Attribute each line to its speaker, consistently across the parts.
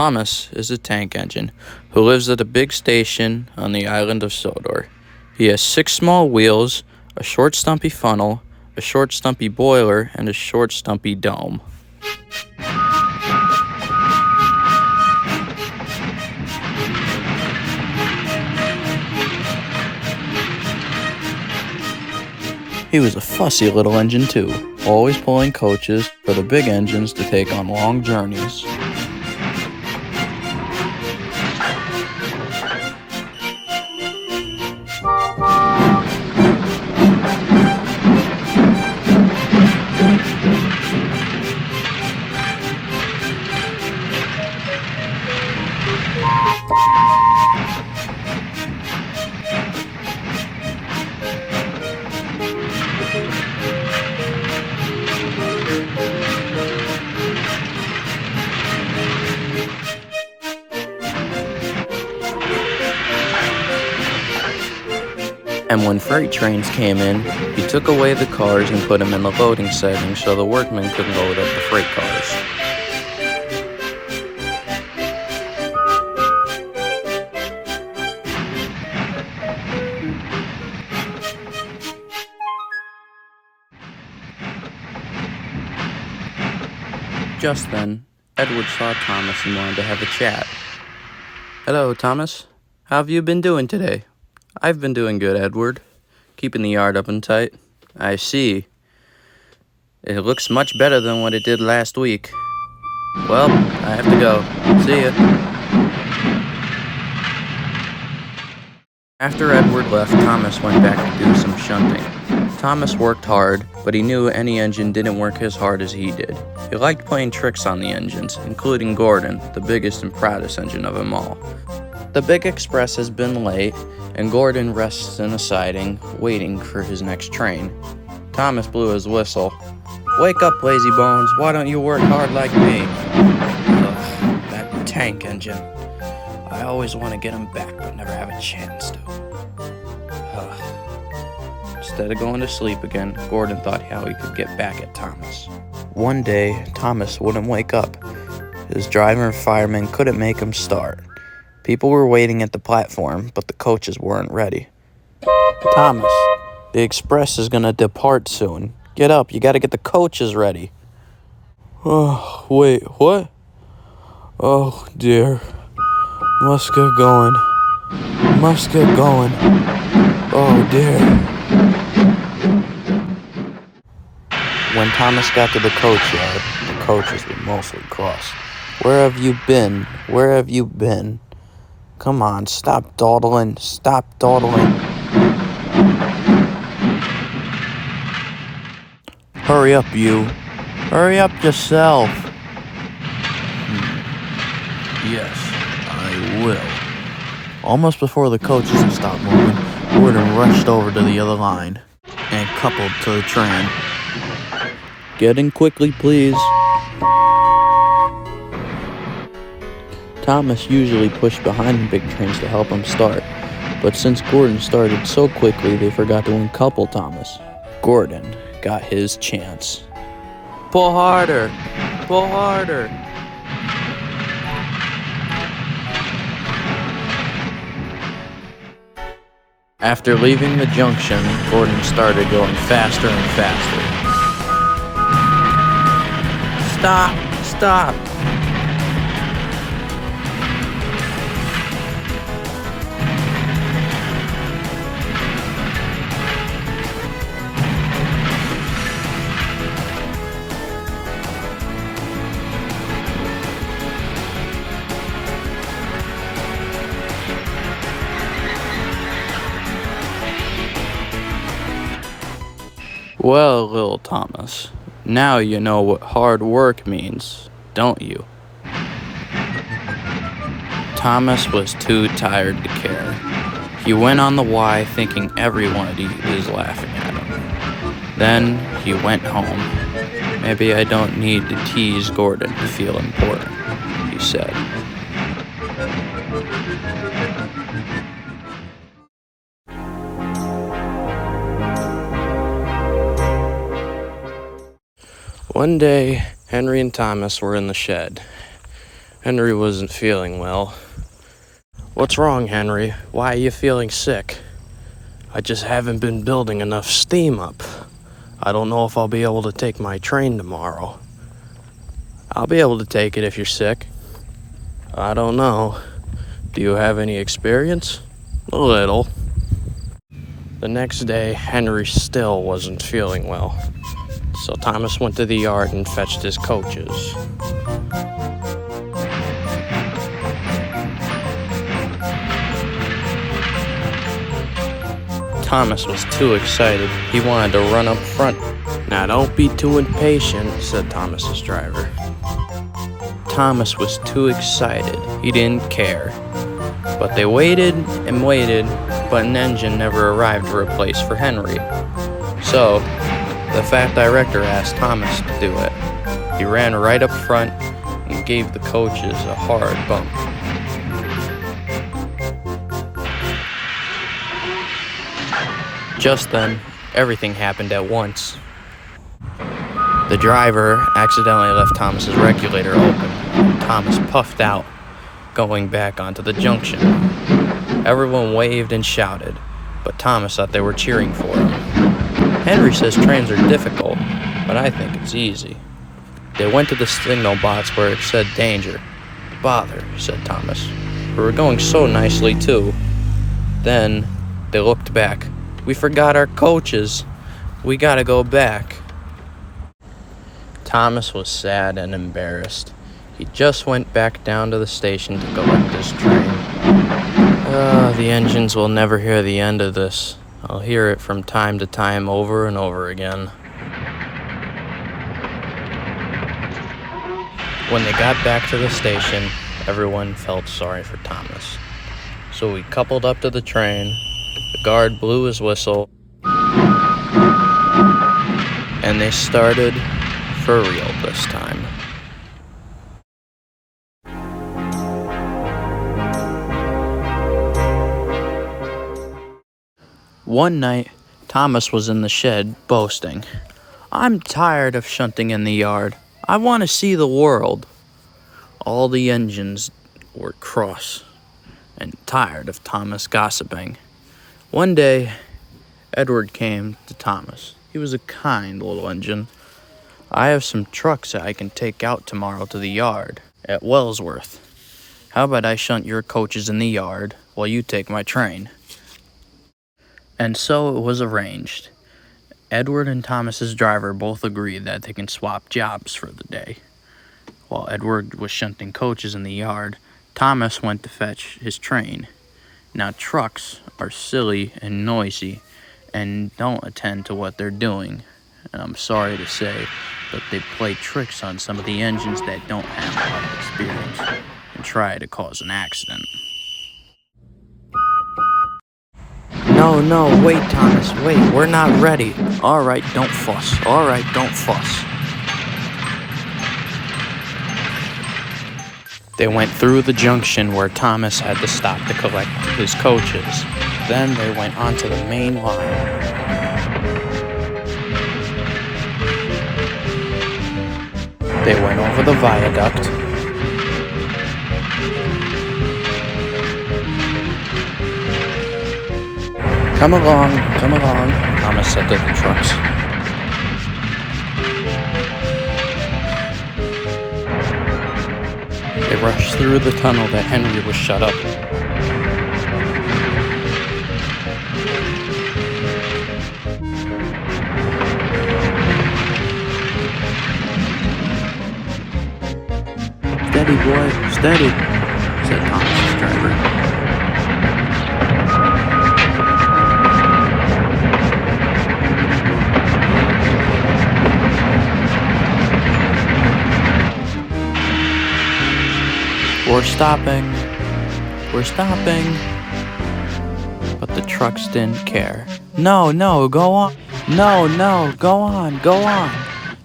Speaker 1: Thomas is a tank engine who lives at a big station on the island of Sodor. He has 6 small wheels, a short stumpy funnel, a short stumpy boiler, and a short stumpy dome. He was a fussy little engine too, always pulling coaches for the big engines to take on long journeys. And when freight trains came in, he took away the cars and put them in the loading setting so the workmen could load up the freight cars. Just then, Edward saw Thomas and wanted to have a chat. "Hello, Thomas. How have you been doing today?" "I've been doing good, Edward. Keeping the yard up and tight." "I see. It looks much better than what it did last week." "Well, I have to go. See ya." After Edward left, Thomas went back to do some shunting. Thomas worked hard, but he knew any engine didn't work as hard as he did. He liked playing tricks on the engines, including Gordon, the biggest and proudest engine of them all. The big express has been late, and Gordon rests in a siding, waiting for his next train. Thomas blew his whistle. "Wake up, lazy bones. Why don't you work hard like me?" Ugh, that tank engine. I always want to get him back, but never have a chance to. Instead of going to sleep again, Gordon thought how he could get back at Thomas. One day, Thomas wouldn't wake up. His driver and fireman couldn't make him start. People were waiting at the platform, but the coaches weren't ready. "Thomas, the express is gonna depart soon. Get up, you gotta get the coaches ready." "Oh, wait, what? Oh, dear. Must get going. Oh, dear." When Thomas got to the coach yard, the coaches were mostly cross. "Where have you been? Where have you been? Come on, stop dawdling. Hurry up, you. Hurry up yourself." "Yes, I will." Almost before the coaches had stopped moving, Gordon rushed over to the other line and coupled to the train. "Get in quickly, please." Thomas usually pushed behind the big trains to help him start, but since Gordon started so quickly, they forgot to uncouple Thomas. Gordon got his chance. "Pull harder! Pull harder!" After leaving the junction, Gordon started going faster and faster. Stop! Well, little Thomas, now you know what hard work means, don't you? Thomas was too tired to care. He went on the Y thinking everybody was laughing at him. Then he went home. "Maybe I don't need to tease Gordon to feel important," he said. One day, Henry and Thomas were in the shed.
Speaker 2: Henry wasn't feeling well. "What's wrong, Henry? Why are you feeling sick?" "I just haven't been building enough steam up. I don't know if I'll be able to take my train tomorrow." "I'll be able to take it if you're sick." "I don't know. Do you have any experience?" "A little." The next day, Henry still wasn't feeling well, so Thomas went to the yard and fetched his coaches.
Speaker 1: Thomas was too excited. He wanted to run up front.
Speaker 2: "Now don't be too impatient," said Thomas's driver.
Speaker 1: Thomas was too excited. He didn't care. But they waited and waited, but an engine never arrived to replace for Henry. So, the fat director asked Thomas to do it. He ran right up front and gave the coaches a hard bump. Just then, everything happened at once. The driver accidentally left Thomas's regulator open. Thomas puffed out, going back onto the junction. Everyone waved and shouted, but Thomas thought they were cheering for him. Henry says trains are difficult, but I think it's easy. They went to the signal box where it said danger. "Bother," said Thomas. "We were going so nicely too." Then they looked back. "We forgot our coaches. We gotta go back." Thomas was sad and embarrassed. He just went back down to the station to collect his train. The engines will never hear the end of this. I'll hear it from time to time over and over again. When they got back to the station, everyone felt sorry for Thomas. So he coupled up to the train, the guard blew his whistle, and they started for real this time. One night, Thomas was in the shed boasting, "I'm tired of shunting in the yard. I want to see the world." All the engines were cross and tired of Thomas gossiping. One day, Edward came to Thomas. He was a kind little engine. "I have some trucks that I can take out tomorrow to the yard at Wellsworth. How about I shunt your coaches in the yard while you take my train?" And so it was arranged. Edward and Thomas's driver both agreed that they can swap jobs for the day. While Edward was shunting coaches in the yard, Thomas went to fetch his train. Now trucks are silly and noisy and don't attend to what they're doing. And I'm sorry to say, but they play tricks on some of the engines that don't have a lot of experience and try to cause an accident. No, wait, Thomas, wait, we're not ready. All right, don't fuss. All right, don't fuss. They went through the junction where Thomas had to stop to collect his coaches. Then they went onto the main line. They went over the viaduct. Come along, Thomas said to the trucks. They rushed through the tunnel that Henry was shut up. "Steady, boy, steady," said Thomas's driver. We're stopping. But the trucks didn't care. No, go on. No, go on.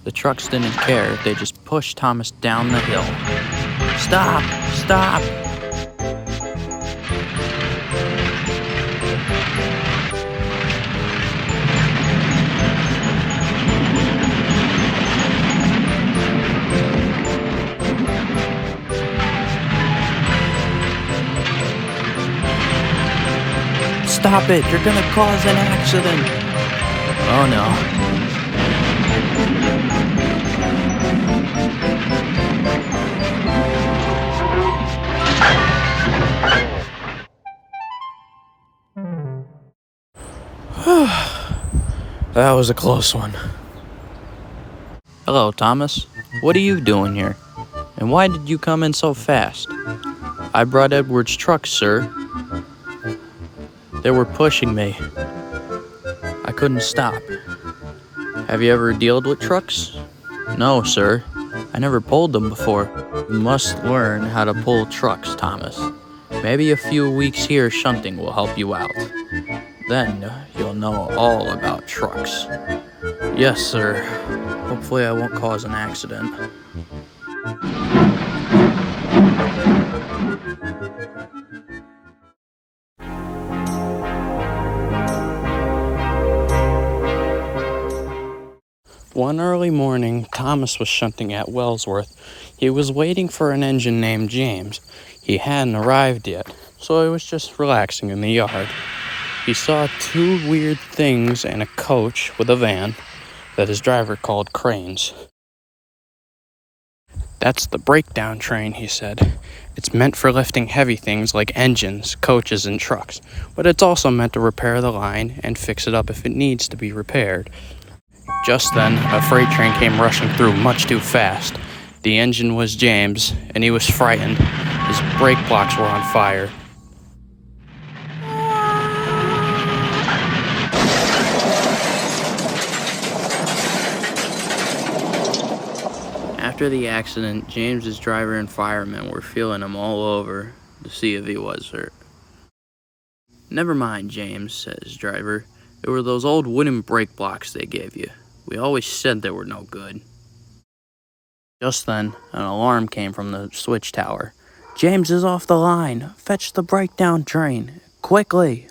Speaker 1: The trucks didn't care. They just pushed Thomas down the hill. Stop. stop it! You're gonna cause an accident! Oh no.
Speaker 2: That was a close one.
Speaker 1: Hello, Thomas. What are you doing here? And why did you come in so fast? I brought Edward's truck, sir. They were pushing me. I couldn't stop. Have you ever dealt with trucks? No, sir. I never pulled them before. You must learn how to pull trucks, Thomas. Maybe a few weeks here shunting will help you out. Then you'll know all about trucks. Yes, sir. Hopefully I won't cause an accident. One early morning, Thomas was shunting at Wellsworth. He was waiting for an engine named James. He hadn't arrived yet, so he was just relaxing in the yard. He saw two weird things and a coach with a van that his driver called cranes. That's the breakdown train, he said. It's meant for lifting heavy things like engines, coaches, and trucks, but it's also meant to repair the line and fix it up if it needs to be repaired. Just then, a freight train came rushing through much too fast. The engine was James, and he was frightened. His brake blocks were on fire. After the accident, James's driver and firemen were feeling him all over to see if he was hurt. Never mind, James, said his driver. It were those old wooden brake blocks they gave you. We always said they were no good. Just then, an alarm came from the switch tower. James is off the line. Fetch the breakdown train. Quickly.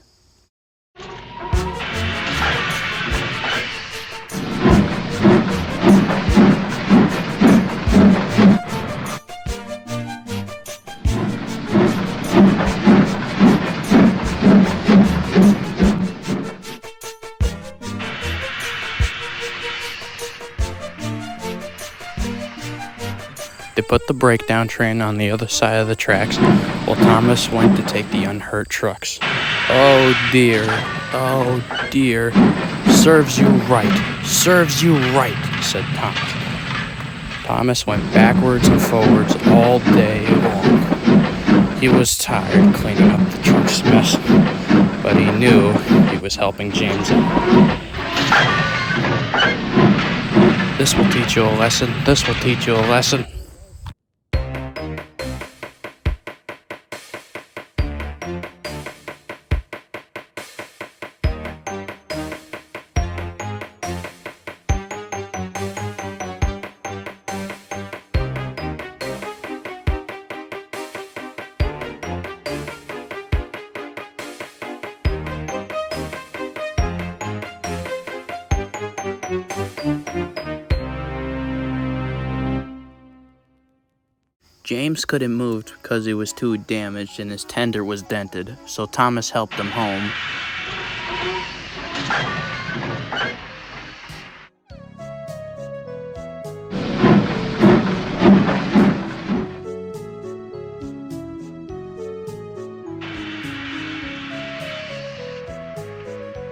Speaker 1: They put the breakdown train on the other side of the tracks while Thomas went to take the unhurt trucks. Oh dear, serves you right, said Thomas. Thomas went backwards and forwards all day long. He was tired cleaning up the truck's mess, but he knew he was helping James out. This will teach you a lesson. James couldn't move because he was too damaged and his tender was dented, so Thomas helped him home.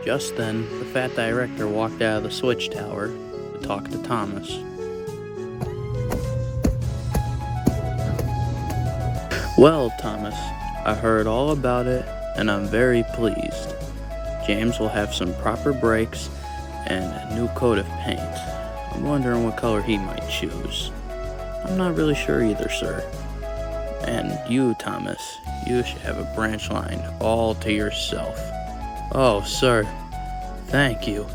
Speaker 1: Just then, the fat director walked out of the switch tower to talk to Thomas. Well, Thomas, I heard all about it, and I'm very pleased. James will have some proper brakes and a new coat of paint. I'm wondering what color he might choose. I'm not really sure either, sir. And you, Thomas, you should have a branch line all to yourself. Oh, sir, thank you.